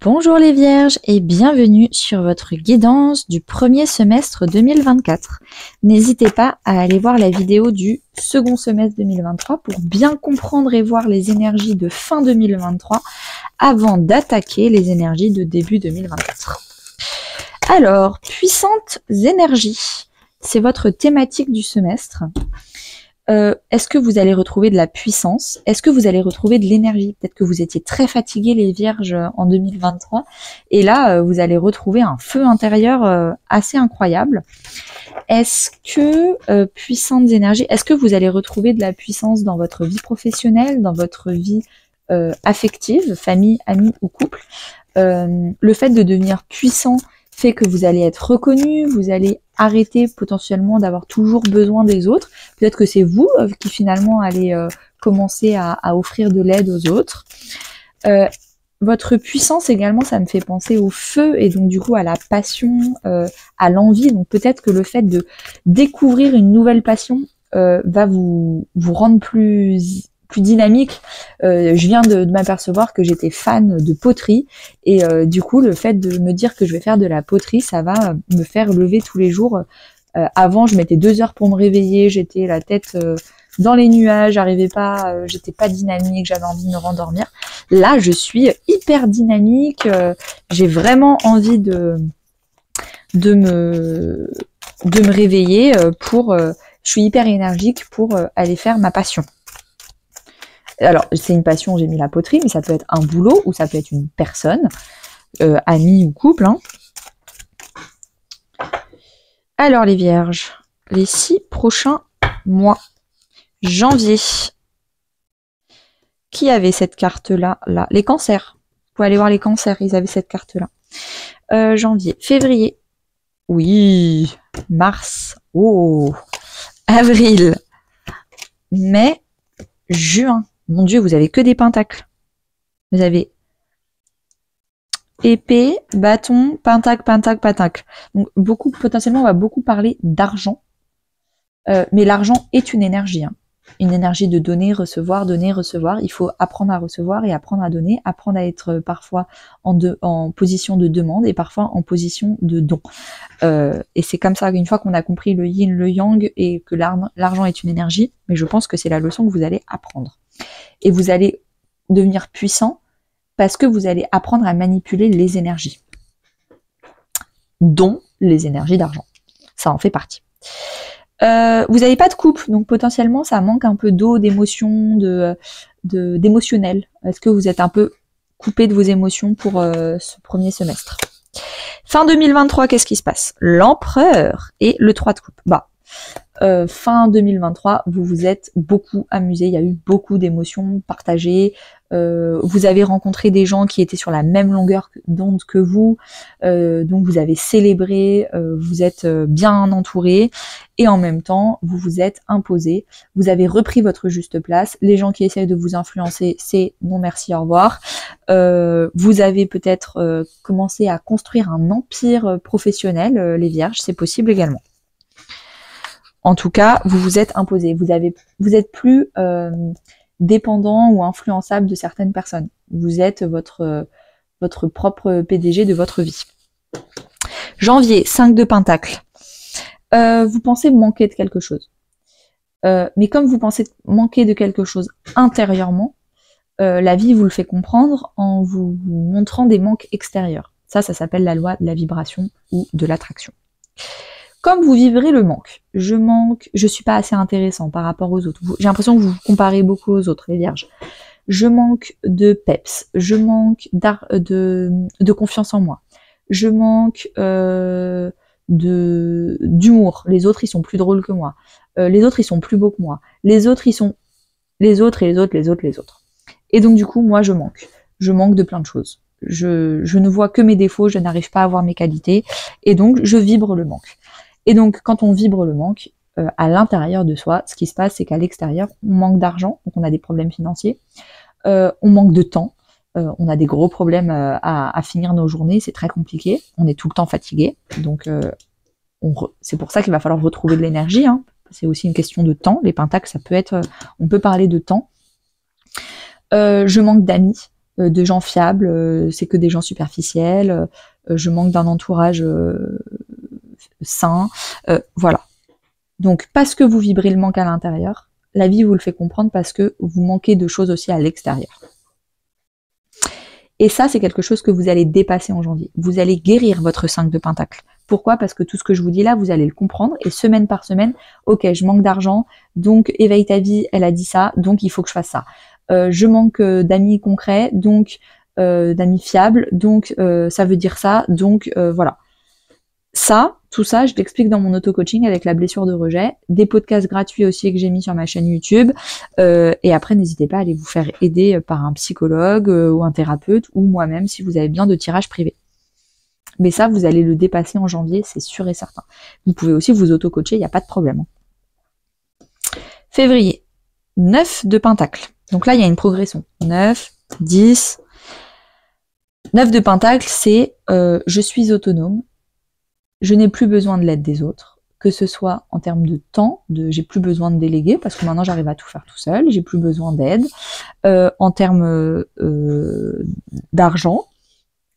Bonjour les Vierges et bienvenue sur votre guidance du premier semestre 2024. N'hésitez pas à aller voir la vidéo du second semestre 2023 pour bien comprendre et voir les énergies de fin 2023 avant d'attaquer les énergies de début 2024. Alors, puissantes énergies, c'est votre thématique du semestre. Est-ce que vous allez retrouver de la puissance? Est-ce que vous allez retrouver de l'énergie? Peut-être que vous étiez très fatigués les Vierges en 2023 et là vous allez retrouver un feu intérieur assez incroyable. Est-ce que puissantes énergies, est-ce que vous allez retrouver de la puissance dans votre vie professionnelle, dans votre vie affective, famille, amis ou couple? Le fait de devenir puissant fait que vous allez être reconnu, vous allez arrêter potentiellement d'avoir toujours besoin des autres. Peut-être que c'est vous qui finalement allez commencer à offrir de l'aide aux autres. Votre puissance également, ça me fait penser au feu et donc du coup à la passion, à l'envie. Donc peut-être que le fait de découvrir une nouvelle passion va vous rendre plus dynamique. Je viens de m'apercevoir que j'étais fan de poterie et du coup le fait de me dire que je vais faire de la poterie, ça va me faire lever tous les jours. Avant je mettais 2 heures pour me réveiller, j'étais la tête dans les nuages, j'arrivais pas, j'étais pas dynamique, j'avais envie de me rendormir. Là je suis hyper dynamique, j'ai vraiment envie de me réveiller pour je suis hyper énergique pour aller faire ma passion. Alors, c'est une passion, j'ai mis la poterie, mais ça peut être un boulot ou ça peut être une personne, ami ou couple. Hein. Alors, les Vierges, les 6 prochains mois. Janvier. Qui avait cette carte-là? Là, les cancers. Vous pouvez aller voir les cancers, ils avaient cette carte-là. Janvier. Février. Oui. Mars. Oh. Avril. Mai. Juin. Mon Dieu, vous avez que des pentacles. Vous avez épée, bâton, pentacle, pentacle, pentacle. Donc potentiellement, on va beaucoup parler d'argent. Mais l'argent est une énergie. Hein. Une énergie de donner, recevoir, donner, recevoir. Il faut apprendre à recevoir et apprendre à donner. Apprendre à être parfois en position de demande et parfois en position de don. Et c'est comme ça qu'une fois qu'on a compris le yin, le yang et que l'argent est une énergie, mais je pense que c'est la leçon que vous allez apprendre. Et vous allez devenir puissant parce que vous allez apprendre à manipuler les énergies, dont les énergies d'argent. Ça en fait partie. Vous n'avez pas de couple, donc potentiellement ça manque un peu d'eau, d'émotion, d'émotionnel. Est-ce que vous êtes un peu coupé de vos émotions pour ce premier semestre? Fin 2023, qu'est-ce qui se passe? L'empereur et le 3 de coupe. Fin 2023, vous vous êtes beaucoup amusé, il y a eu beaucoup d'émotions partagées, vous avez rencontré des gens qui étaient sur la même longueur d'onde que vous, donc vous avez célébré, vous êtes bien entouré, et en même temps, vous vous êtes imposé, vous avez repris votre juste place, les gens qui essayent de vous influencer, c'est non merci, au revoir, vous avez peut-être commencé à construire un empire professionnel, les Vierges, c'est possible également. En tout cas, vous vous êtes imposé. Vous êtes plus dépendant ou influençable de certaines personnes. Vous êtes votre propre PDG de votre vie. Janvier, 5 de Pentacle. Vous pensez manquer de quelque chose. Mais comme vous pensez manquer de quelque chose intérieurement, la vie vous le fait comprendre en vous montrant des manques extérieurs. Ça s'appelle la loi de la vibration ou de l'attraction. Comme vous vivrez le manque, je suis pas assez intéressant par rapport aux autres. J'ai l'impression que vous vous comparez beaucoup aux autres, les Vierges. Je manque de peps, je manque de confiance en moi, je manque d'humour. Les autres, ils sont plus drôles que moi. Les autres, ils sont plus beaux que moi. Les autres, ils sont les autres et les autres, les autres, les autres. Et donc du coup, moi, je manque. Je manque de plein de choses. Je ne vois que mes défauts, je n'arrive pas à voir mes qualités, et donc je vibre le manque. Et donc, quand on vibre le manque, à l'intérieur de soi, ce qui se passe, c'est qu'à l'extérieur, on manque d'argent, donc on a des problèmes financiers, on manque de temps, on a des gros problèmes à finir nos journées, c'est très compliqué, on est tout le temps fatigué, donc c'est pour ça qu'il va falloir retrouver de l'énergie, hein. C'est aussi une question de temps, les pentacles, ça peut être, on peut parler de temps. Je manque d'amis, de gens fiables, c'est que des gens superficiels, je manque d'un entourage sain, voilà. Donc parce que vous vibrez le manque à l'intérieur, la vie vous le fait comprendre parce que vous manquez de choses aussi à l'extérieur. Et ça, c'est quelque chose que vous allez dépasser en janvier. Vous allez guérir votre 5 de Pentacle. Pourquoi? Parce que tout ce que je vous dis là, vous allez le comprendre, et semaine par semaine, ok, je manque d'argent, donc éveille ta vie, elle a dit ça, donc il faut que je fasse ça. Je manque d'amis concrets, donc d'amis fiables, donc ça veut dire ça, donc voilà. Ça, tout ça, je l'explique dans mon auto-coaching avec la blessure de rejet, des podcasts gratuits aussi que j'ai mis sur ma chaîne YouTube, et après n'hésitez pas à aller vous faire aider par un psychologue ou un thérapeute, ou moi-même si vous avez besoin de tirage privé. Mais ça, vous allez le dépasser en janvier, c'est sûr et certain. Vous pouvez aussi vous auto-coacher, il n'y a pas de problème. Février, 9 de Pentacle. Donc là, il y a une progression. 9, 10. 9 de Pentacle, c'est je suis autonome, je n'ai plus besoin de l'aide des autres, que ce soit en termes de temps, j'ai plus besoin de déléguer, parce que maintenant j'arrive à tout faire tout seul, j'ai plus besoin d'aide, en termes d'argent,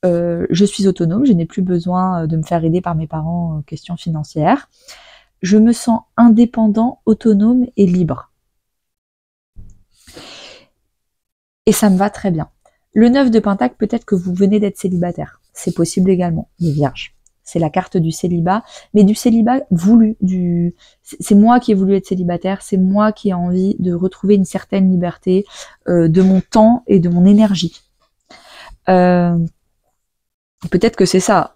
je suis autonome, je n'ai plus besoin de me faire aider par mes parents en questions financières, je me sens indépendant, autonome et libre. Et ça me va très bien. Le 9 de Pentacle, peut-être que vous venez d'être célibataire, c'est possible également, les vierges. C'est la carte du célibat, mais du célibat voulu. C'est moi qui ai voulu être célibataire, c'est moi qui ai envie de retrouver une certaine liberté de mon temps et de mon énergie. Peut-être que c'est ça.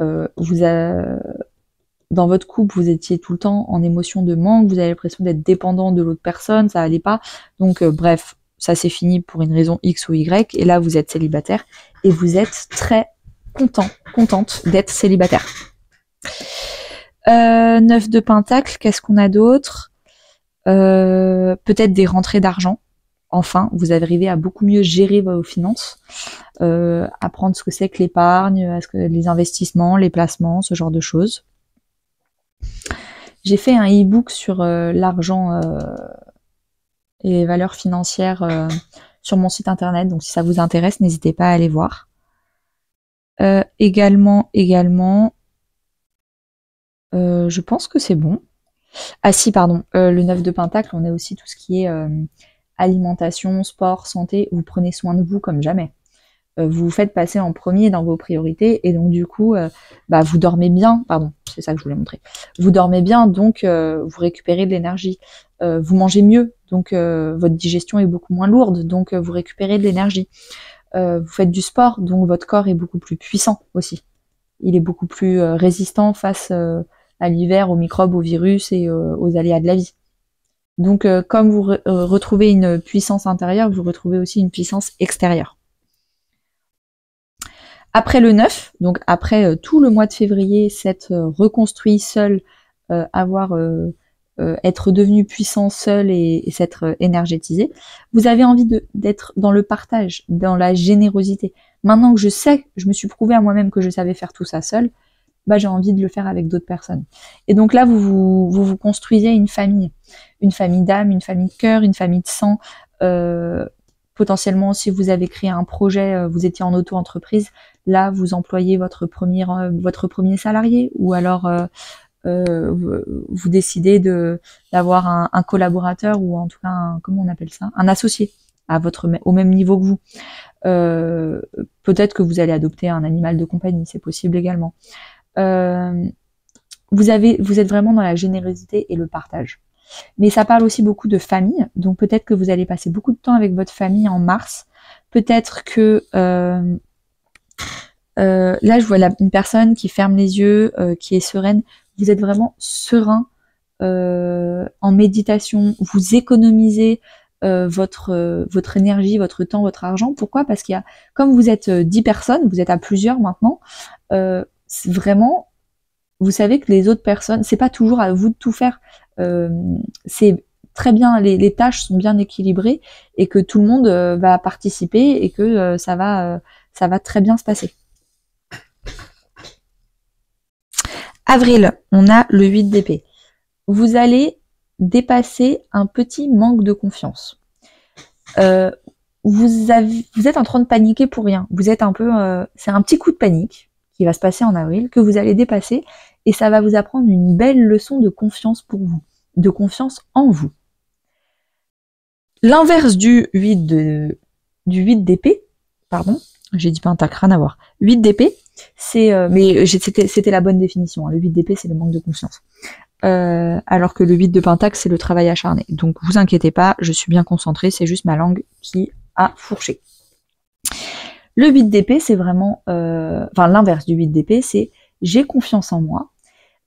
Dans votre couple, vous étiez tout le temps en émotion de manque, vous avez l'impression d'être dépendant de l'autre personne, ça allait pas. Donc bref, ça c'est fini pour une raison X ou Y, et là vous êtes célibataire, et vous êtes très contente d'être célibataire. 9 de Pentacle, qu'est-ce qu'on a d'autre? Peut-être des rentrées d'argent. Enfin, vous arrivez à beaucoup mieux gérer vos finances, apprendre ce que c'est que l'épargne, les investissements, les placements, ce genre de choses. J'ai fait un e-book sur l'argent et les valeurs financières sur mon site internet, donc si ça vous intéresse, n'hésitez pas à aller voir. Également, je pense que c'est bon. Ah si, pardon, le 9 de Pentacle, on a aussi tout ce qui est alimentation, sport, santé, vous prenez soin de vous comme jamais. Vous vous faites passer en premier dans vos priorités, et donc du coup, vous dormez bien, pardon, c'est ça que je voulais montrer. Vous dormez bien, donc vous récupérez de l'énergie. Vous mangez mieux, donc votre digestion est beaucoup moins lourde, donc vous récupérez de l'énergie. Vous faites du sport, donc votre corps est beaucoup plus puissant aussi. Il est beaucoup plus résistant face à l'hiver, aux microbes, aux virus et aux aléas de la vie. Donc comme vous retrouvez une puissance intérieure, vous retrouvez aussi une puissance extérieure. Après le 9, donc après tout le mois de février, s'être reconstruit seul, être devenu puissant seul et s'être énergétisé, vous avez envie d'être dans le partage, dans la générosité. Maintenant que je sais, je me suis prouvé à moi-même que je savais faire tout ça seul, j'ai envie de le faire avec d'autres personnes. Et donc là, vous construisez une famille d'âme, une famille de cœur, une famille de sang. Potentiellement, si vous avez créé un projet, vous étiez en auto-entreprise, là, vous employez votre premier salarié, ou alors vous décidez d'avoir un collaborateur, ou en tout cas, comment on appelle ça, un associé au même niveau que vous. Peut-être que vous allez adopter un animal de compagnie, c'est possible également. Vous êtes vraiment dans la générosité et le partage. Mais ça parle aussi beaucoup de famille, donc peut-être que vous allez passer beaucoup de temps avec votre famille en mars. Peut-être que là, je vois une personne qui ferme les yeux, qui est sereine. Vous êtes vraiment serein en méditation. Vous économisez votre énergie, votre temps, votre argent. Pourquoi? Parce comme vous êtes 10 personnes, vous êtes à plusieurs maintenant, c'est vraiment, vous savez que les autres personnes, c'est pas toujours à vous de tout faire. C'est très bien, les tâches sont bien équilibrées, et que tout le monde va participer, et que ça va très bien se passer. Avril, on a le 8 d'épée. Vous allez dépasser un petit manque de confiance. vous êtes en train de paniquer pour rien. Vous êtes un peu, c'est un petit coup de panique qui va se passer en avril, que vous allez dépasser, et ça va vous apprendre une belle leçon de confiance pour vous, de confiance en vous. L'inverse du 8 d'épée, pardon, j'ai dit pentacle, rien à voir. 8 d'épée, c'est, mais c'était la bonne définition, hein. Le 8 d'épée, c'est le manque de confiance. Alors que le 8 de pentacle, c'est le travail acharné. Donc vous inquiétez pas, je suis bien concentrée, c'est juste ma langue qui a fourché. Le 8 d'épée, c'est vraiment, enfin l'inverse du 8 d'épée, c'est j'ai confiance en moi.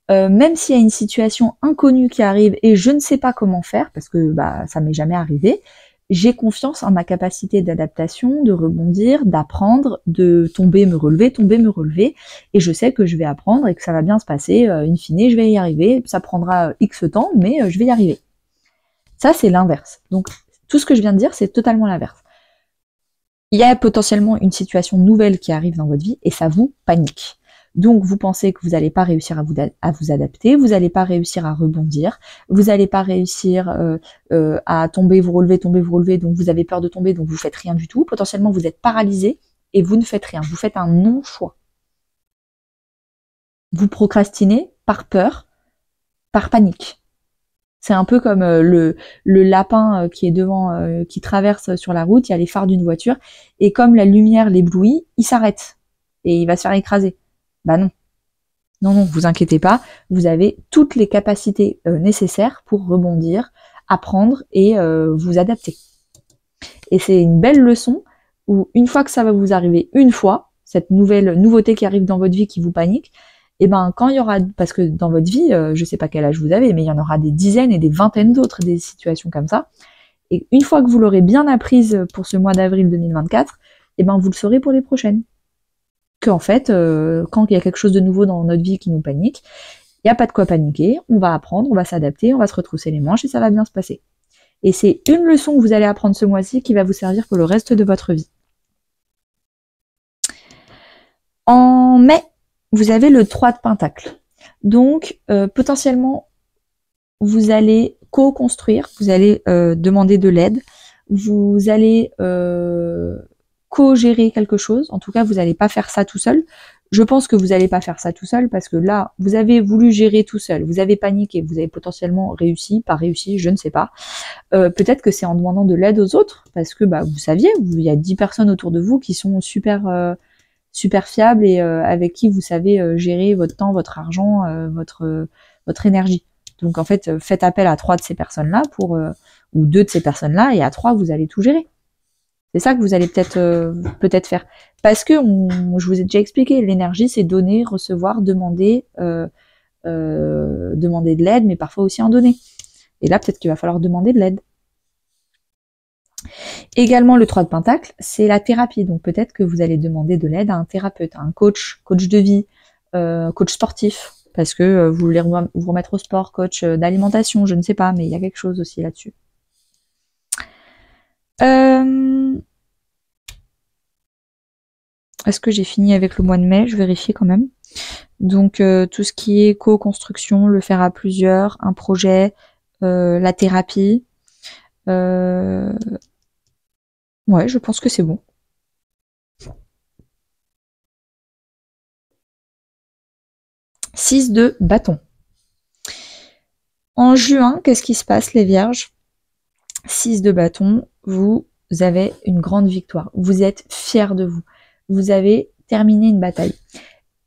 Même s'il y a une situation inconnue qui arrive et je ne sais pas comment faire, parce que bah, ça m'est jamais arrivé, j'ai confiance en ma capacité d'adaptation, de rebondir, d'apprendre, de tomber, me relever, et je sais que je vais apprendre et que ça va bien se passer, in fine, je vais y arriver, ça prendra X temps, mais je vais y arriver. Ça, c'est l'inverse. Donc, tout ce que je viens de dire, c'est totalement l'inverse. Il y a potentiellement une situation nouvelle qui arrive dans votre vie et ça vous panique. Donc vous pensez que vous n'allez pas réussir à vous adapter, vous n'allez pas réussir à rebondir, vous n'allez pas réussir à tomber, vous relever, donc vous avez peur de tomber, donc vous faites rien du tout. Potentiellement vous êtes paralysé et vous ne faites rien. Vous faites un non-choix. Vous procrastinez par peur, par panique. C'est un peu comme le lapin qui est devant, qui traverse sur la route, il y a les phares d'une voiture, et comme la lumière l'éblouit, il s'arrête et il va se faire écraser. Bah non. Non, vous inquiétez pas, vous avez toutes les capacités nécessaires pour rebondir, apprendre et vous adapter. Et c'est une belle leçon où une fois que ça va vous arriver une fois, cette nouveauté qui arrive dans votre vie qui vous panique, et ben quand il y aura, parce que dans votre vie, je sais pas quel âge vous avez, mais il y en aura des dizaines et des vingtaines d'autres, des situations comme ça. Et une fois que vous l'aurez bien apprise pour ce mois d'avril 2024, et ben vous le saurez pour les prochaines. Qu'en fait, quand il y a quelque chose de nouveau dans notre vie qui nous panique, il n'y a pas de quoi paniquer, on va apprendre, on va s'adapter, on va se retrousser les manches et ça va bien se passer. Et c'est une leçon que vous allez apprendre ce mois-ci qui va vous servir pour le reste de votre vie. En mai, vous avez le 3 de pentacle. Donc, potentiellement, vous allez co-construire, vous allez demander de l'aide, vous allez co-gérer quelque chose. En tout cas, vous n'allez pas faire ça tout seul. Je pense que vous n'allez pas faire ça tout seul parce que là, vous avez voulu gérer tout seul, vous avez paniqué, vous avez potentiellement réussi, pas réussi, je ne sais pas. Peut-être que c'est en demandant de l'aide aux autres parce que bah, vous saviez, il y a 10 personnes autour de vous qui sont super fiables et avec qui vous savez gérer votre temps, votre argent, votre énergie. Donc en fait, faites appel à 3 de ces personnes-là ou 2 de ces personnes-là et à 3, vous allez tout gérer. C'est ça que vous allez peut-être faire. Parce que je vous ai déjà expliqué, l'énergie, c'est donner, recevoir, demander de l'aide, mais parfois aussi en donner. Et là, peut-être qu'il va falloir demander de l'aide. Également, le 3 de pentacle, c'est la thérapie. Donc peut-être que vous allez demander de l'aide à un thérapeute, à un coach de vie, coach sportif, parce que vous voulez vous remettre au sport, coach d'alimentation, je ne sais pas, mais il y a quelque chose aussi là-dessus. Est-ce que j'ai fini avec le mois de mai? Je vérifie quand même. Donc tout ce qui est co-construction, le faire à plusieurs, un projet, la thérapie. Ouais, je pense que c'est bon. « 6 de bâton. En juin, qu'est-ce qui se passe, les vierges? 6 de bâton, vous avez une grande victoire. Vous êtes fiers de vous. Vous avez terminé une bataille.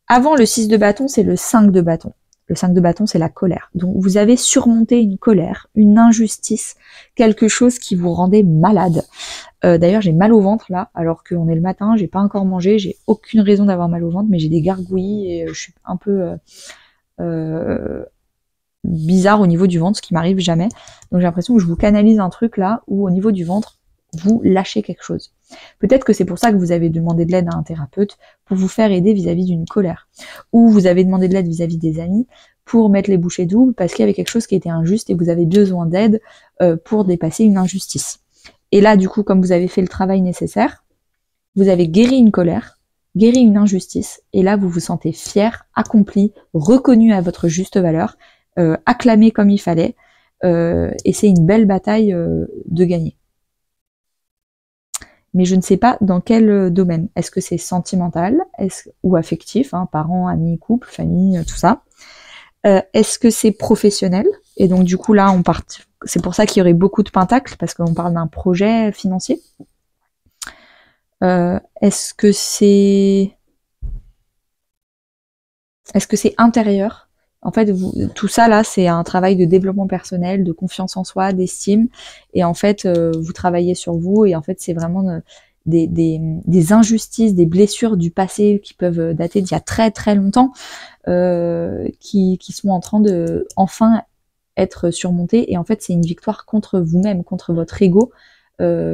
Avant le 6 de bâton, c'est le 5 de bâton. Le 5 de bâton, c'est la colère. Donc vous avez surmonté une colère, une injustice, quelque chose qui vous rendait malade. D'ailleurs, j'ai mal au ventre là, alors qu'on est le matin, j'ai pas encore mangé, j'ai aucune raison d'avoir mal au ventre, mais j'ai des gargouillis et je suis un peu bizarre au niveau du ventre, ce qui m'arrive jamais. Donc j'ai l'impression que je vous canalise un truc là, où au niveau du ventre, vous lâchez quelque chose. Peut-être que c'est pour ça que vous avez demandé de l'aide à un thérapeute, pour vous faire aider vis-à-vis d'une colère. Ou vous avez demandé de l'aide vis-à-vis des amis, pour mettre les bouchées doubles, parce qu'il y avait quelque chose qui était injuste et vous avez besoin d'aide pour dépasser une injustice. Et là, du coup, comme vous avez fait le travail nécessaire, vous avez guéri une colère, guéri une injustice, et là, vous vous sentez fier, accompli, reconnu à votre juste valeur, acclamé comme il fallait, et c'est une belle bataille de gagner. mais je ne sais pas dans quel domaine. Est-ce que c'est sentimental ou affectif, hein, parents, amis, couple, famille, tout ça. Est-ce que c'est professionnel? Et donc du coup là, c'est pour ça qu'il y aurait beaucoup de pentacles, parce qu'on parle d'un projet financier. Est-ce que c'est intérieur? En fait, tout ça là, c'est un travail de développement personnel, de confiance en soi, d'estime. Et en fait, vous travaillez sur vous. Et en fait, c'est vraiment des injustices, des blessures du passé qui peuvent dater d'il y a très très longtemps, qui sont en train de enfin être surmontées. Et en fait, c'est une victoire contre vous-même, contre votre ego,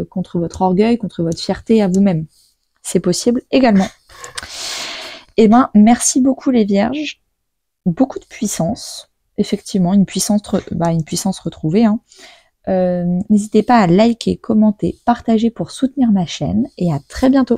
contre votre orgueil, contre votre fierté à vous-même. C'est possible également. Eh ben, merci beaucoup les Vierges. Beaucoup de puissance, effectivement, une puissance retrouvée. Hein. N'hésitez pas à liker, commenter, partager pour soutenir ma chaîne et à très bientôt.